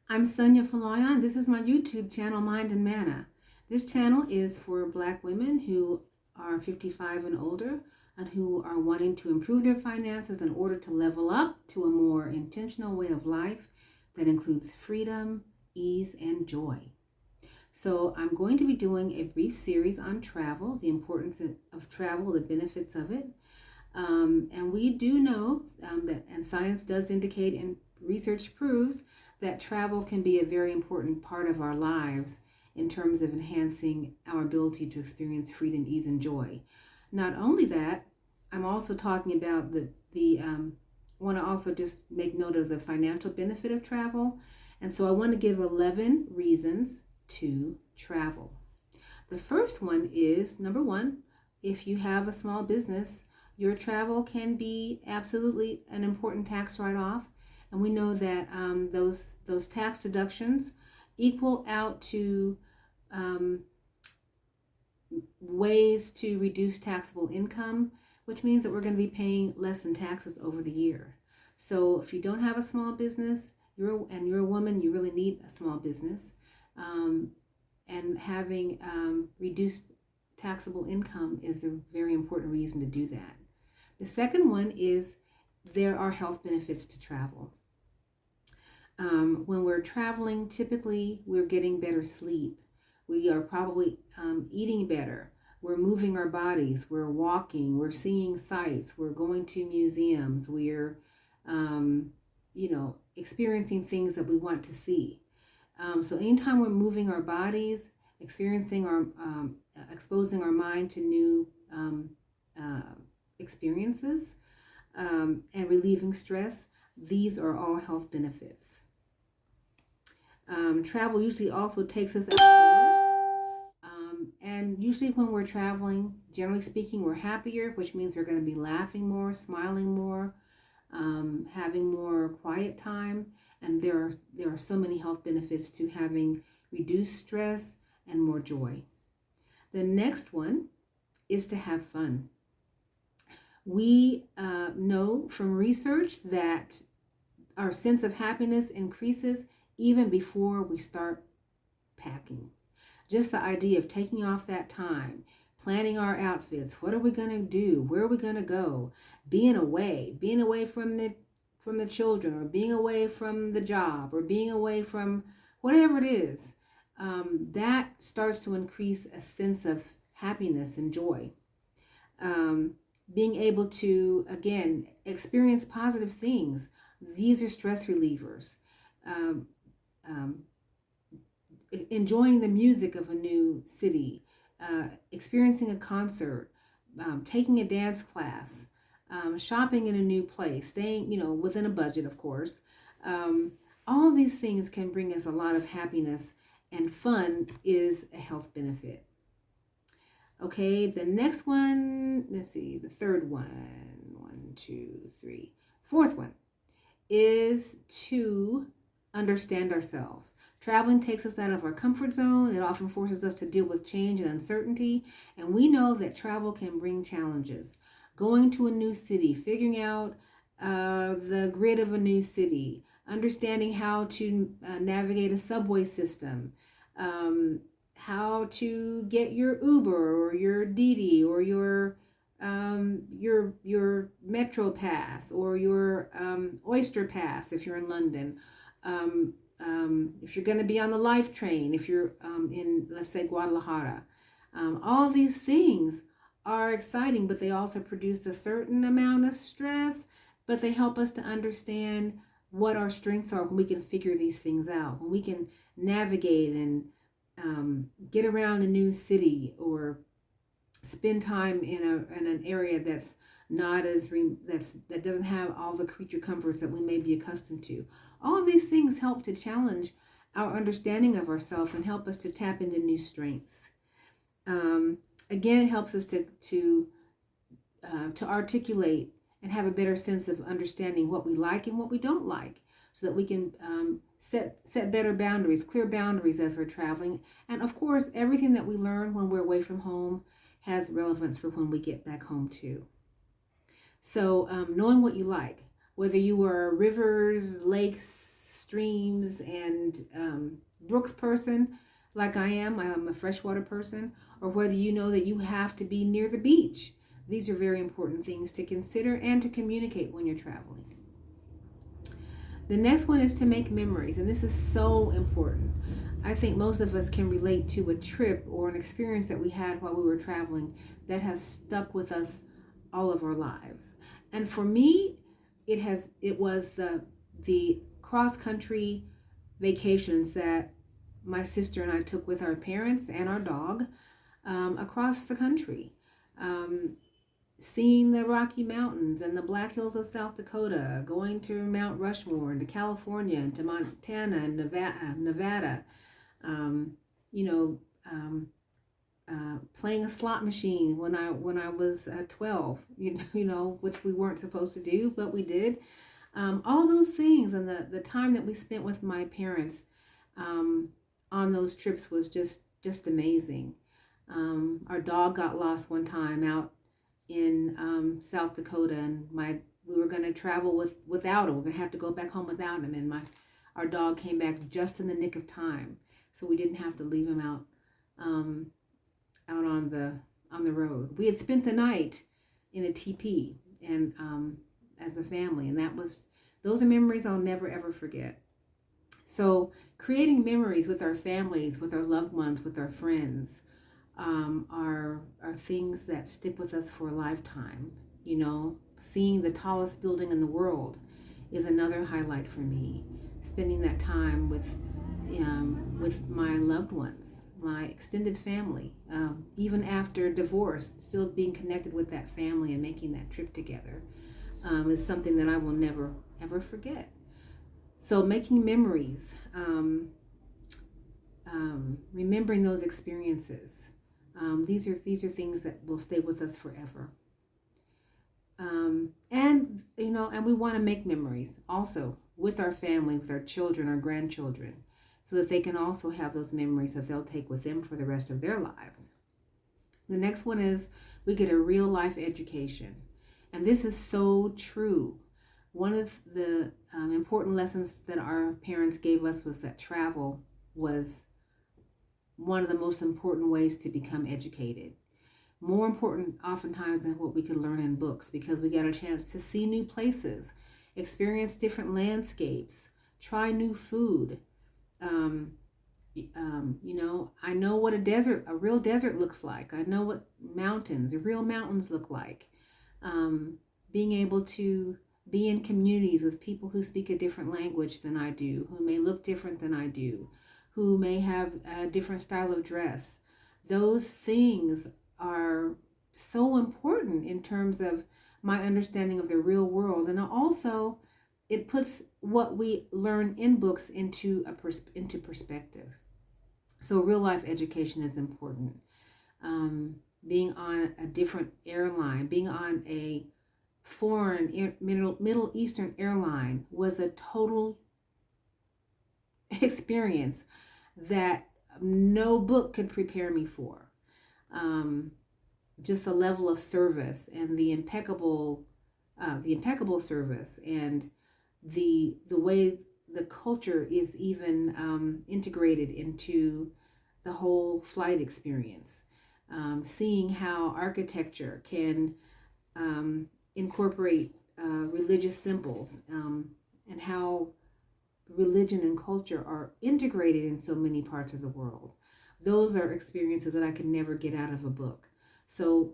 I'm Sonia Falayan. This is my YouTube channel, Mind and Manna. This channel is for Black women who are 55 and older and who are wanting to improve their finances in order to level up to a more intentional way of life that includes freedom, ease, and joy. So I'm going to be doing a brief series on travel, the importance of travel, the benefits of it. And we do know that, and science does indicate and research proves that travel can be a very important part of our lives in terms of enhancing our ability to experience freedom, ease, and joy. Not only that, I'm also talking about the want to also just make note of the financial benefit of travel. And so I want to give 11 reasons to travel. The first one is number one, if you have a small business, your travel can be absolutely an important tax write-off. And we know that those tax deductions equal out to ways to reduce taxable income, which means that we're going to be paying less in taxes over the year. So if you don't have a small business, you're a woman, you really need a small business. And having reduced taxable income is a very important reason to do that. The second one is there are health benefits to travel. When we're traveling, typically we're getting better sleep. We are probably eating better. We're moving our bodies. We're walking. We're seeing sights. We're going to museums. We're, experiencing things that we want to see. So anytime we're moving our bodies, experiencing exposing our mind to new experiences, and relieving stress, these are all health benefits. Travel usually also takes us outdoors. And usually when we're traveling, generally speaking, we're happier, which means we're going to be laughing more, smiling more, having more quiet time. And there are so many health benefits to having reduced stress and more joy. The next one is to have fun. We know from research that our sense of happiness increases even before we start packing. Just the idea of taking off that time, planning our outfits, what are we going to do, where are we going to go, being away from the children, or being away from the job, or being away from whatever it is, that starts to increase a sense of happiness and joy. Being able to, again, experience positive things. These are stress relievers. Enjoying the music of a new city, experiencing a concert, taking a dance class, shopping in a new place, staying, within a budget, of course. All these things can bring us a lot of happiness, and fun is a health benefit. Okay, the next one, let's see, the third one, 1, 2, 3, fourth one is to understand ourselves. Traveling takes us out of our comfort zone. It often forces us to deal with change and uncertainty, and we know that travel can bring challenges. Going to a new city, figuring out the grid of a new city, understanding how to navigate a subway system, how to get your Uber or your Didi or your Metro Pass or your Oyster Pass if you're in London. If you're going to be on the Life train, if you're in, let's say, Guadalajara. All these things are exciting, but they also produce a certain amount of stress, but they help us to understand what our strengths are when we can figure these things out, when we can navigate and get around a new city or spend time in an area that's not as that doesn't have all the creature comforts that we may be accustomed to. All of these things help to challenge our understanding of ourselves and help us to tap into new strengths. Again, it helps us to articulate and have a better sense of understanding what we like and what we don't like, so that we can set better boundaries, clear boundaries as we're traveling. And of course, everything that we learn when we're away from home has relevance for when we get back home too. So knowing what you like, whether you are rivers, lakes, streams and brooks person like I'm a freshwater person, or whether you know that you have to be near the beach. These are very important things to consider and to communicate when you're traveling. The next one is to make memories, and this is so important. I think most of us can relate to a trip or an experience that we had while we were traveling that has stuck with us all of our lives. And for me, it was the cross-country vacations that my sister and I took with our parents and our dog across the country. Seeing the Rocky Mountains and the Black Hills of South Dakota, going to Mount Rushmore and to California and to Montana and Nevada, playing a slot machine when I was 12, which we weren't supposed to do, but we did. All those things, and the time that we spent with my parents on those trips was just amazing. Our dog got lost one time out in South Dakota, and we were going to travel without him. We're going to have to go back home without him, and our dog came back just in the nick of time, so we didn't have to leave him out on the road. We had spent the night in a teepee and as a family, and those are memories I'll never ever forget. So creating memories with our families, with our loved ones, with our friends, are things that stick with us for a lifetime. Seeing the tallest building in the world is another highlight for me. Spending that time with my loved ones, my extended family, even after divorce, still being connected with that family and making that trip together is something that I will never ever forget. So making memories, remembering those experiences. These are things that will stay with us forever. And we want to make memories also with our family, with our children, our grandchildren, so that they can also have those memories that they'll take with them for the rest of their lives. The next one is we get a real life education. And this is so true. One of the important lessons that our parents gave us was that travel was one of the most important ways to become educated. More important oftentimes than what we could learn in books, because we got a chance to see new places, experience different landscapes, try new food. I know what a real desert looks like. I know what real mountains look like. Being able to be in communities with people who speak a different language than I do, who may look different than I do, who may have a different style of dress. Those things are so important in terms of my understanding of the real world. And also, it puts what we learn in books into perspective. So real life education is important. Being on a different airline, being on a foreign Middle Eastern airline was a total experience that no book could prepare me for. Just the level of service and the impeccable service, and the way the culture is even integrated into the whole flight experience. Seeing how architecture can incorporate religious symbols, and how religion and culture are integrated in so many parts of the world. Those are experiences that I can never get out of a book. So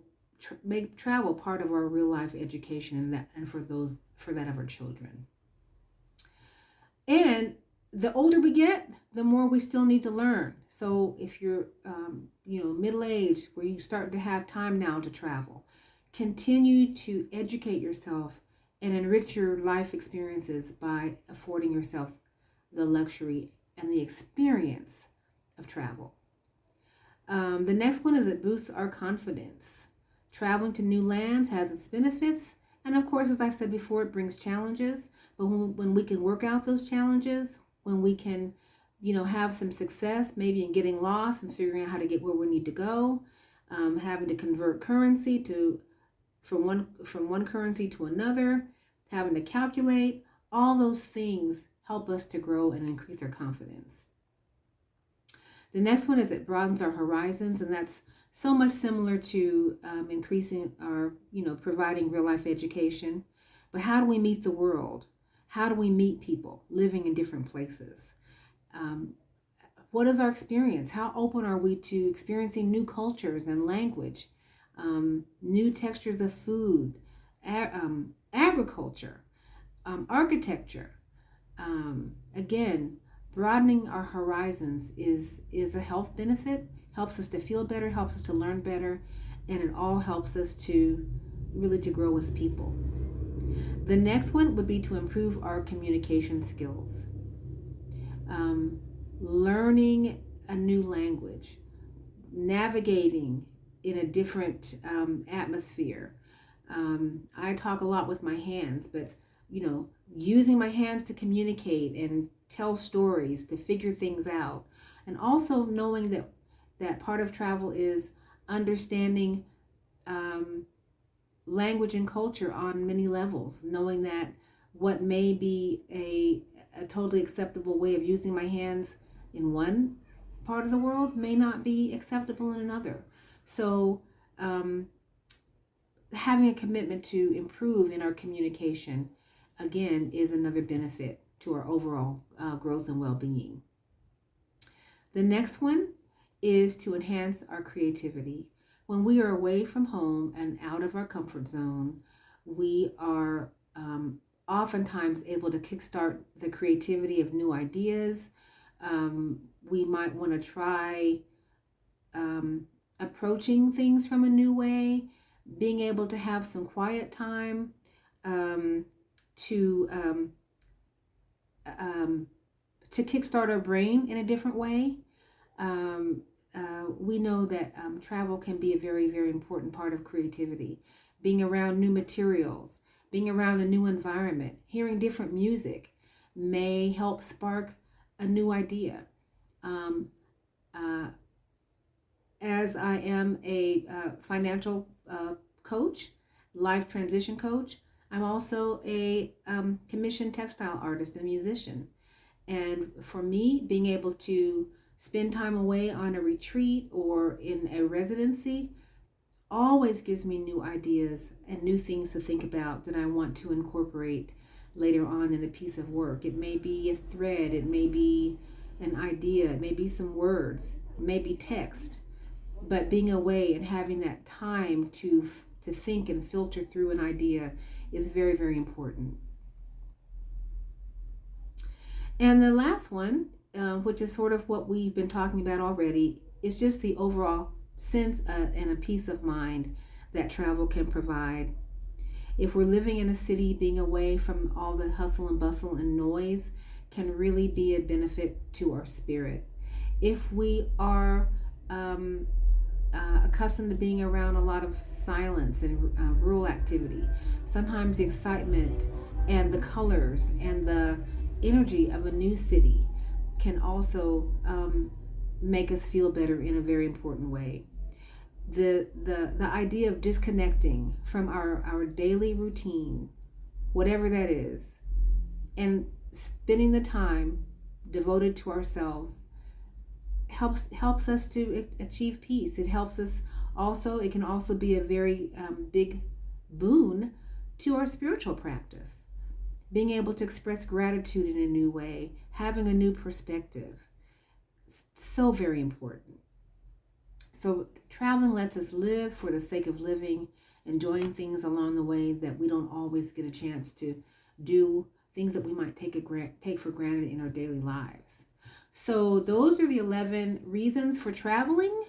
make travel part of our real life education, and for that of our children. And the older we get, the more we still need to learn. So if you're middle-aged, where you start to have time now to travel, continue to educate yourself and enrich your life experiences by affording yourself the luxury and the experience of travel. The next one is it boosts our confidence. Traveling to new lands has its benefits, and of course, as I said before, it brings challenges. But when we can work out those challenges, when we can, have some success, maybe in getting lost and figuring out how to get where we need to go, having to convert currency from one currency to another, having to calculate, all those things help us to grow and increase our confidence. The next one is it broadens our horizons, and that's so much similar to increasing our, providing real life education. But how do we meet the world? How do we meet people living in different places? What is our experience? How open are we to experiencing new cultures and language, new textures of food, agriculture, architecture? Again, broadening our horizons is a health benefit, helps us to feel better, helps us to learn better, and it all helps us to really to grow as people. The next one would be to improve our communication skills. Learning a new language, navigating in a different atmosphere. I talk a lot with my hands, but using my hands to communicate and tell stories, to figure things out, and also knowing that part of travel is understanding language and culture on many levels, knowing that what may be a totally acceptable way of using my hands in one part of the world may not be acceptable in another. So having a commitment to improve in our communication, again, is another benefit to our overall growth and well-being. The next one is to enhance our creativity. When we are away from home and out of our comfort zone, we are oftentimes able to kickstart the creativity of new ideas. We might want to try approaching things from a new way, being able to have some quiet time to kickstart our brain in a different way. We know that travel can be a very, very important part of creativity. Being around new materials, being around a new environment, hearing different music may help spark a new idea. As I am a financial coach, life transition coach, I'm also a commissioned textile artist and musician. And for me, being able to spend time away on a retreat or in a residency always gives me new ideas and new things to think about that I want to incorporate later on in a piece of work. It may be a thread, it may be an idea, it may be some words, it may be text, but being away and having that time to think and filter through an idea is very, very important. And the last one, which is sort of what we've been talking about already, is just the overall sense and a peace of mind that travel can provide. If we're living in a city, being away from all the hustle and bustle and noise can really be a benefit to our spirit. If we are accustomed to being around a lot of silence and rural activity, sometimes the excitement and the colors and the energy of a new city can also make us feel better in a very important way. The idea of disconnecting from our daily routine, whatever that is, and spending the time devoted to ourselves helps us to achieve peace. It helps us also, it can also be a very big boon to our spiritual practice. Being able to express gratitude in a new way, having a new perspective, so very important. So traveling lets us live for the sake of living, enjoying things along the way that we don't always get a chance to do, things that we might take for granted in our daily lives. So those are the 11 reasons for traveling.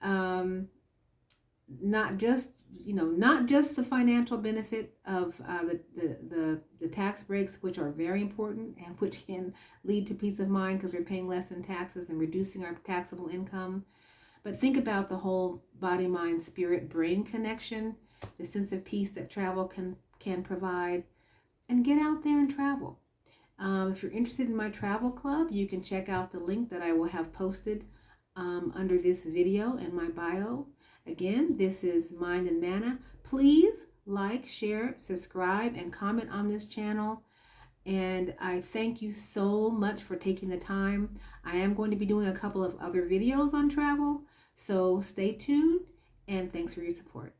Not just the financial benefit of the tax breaks, which are very important and which can lead to peace of mind because we're paying less in taxes and reducing our taxable income. But think about the whole body, mind, spirit, brain connection, the sense of peace that travel can provide, and get out there and travel. If you're interested in my travel club, you can check out the link that I will have posted under this video in my bio. Again, this is Mind and Manna. Please like, share, subscribe, and comment on this channel. And I thank you so much for taking the time. I am going to be doing a couple of other videos on travel, so stay tuned and thanks for your support.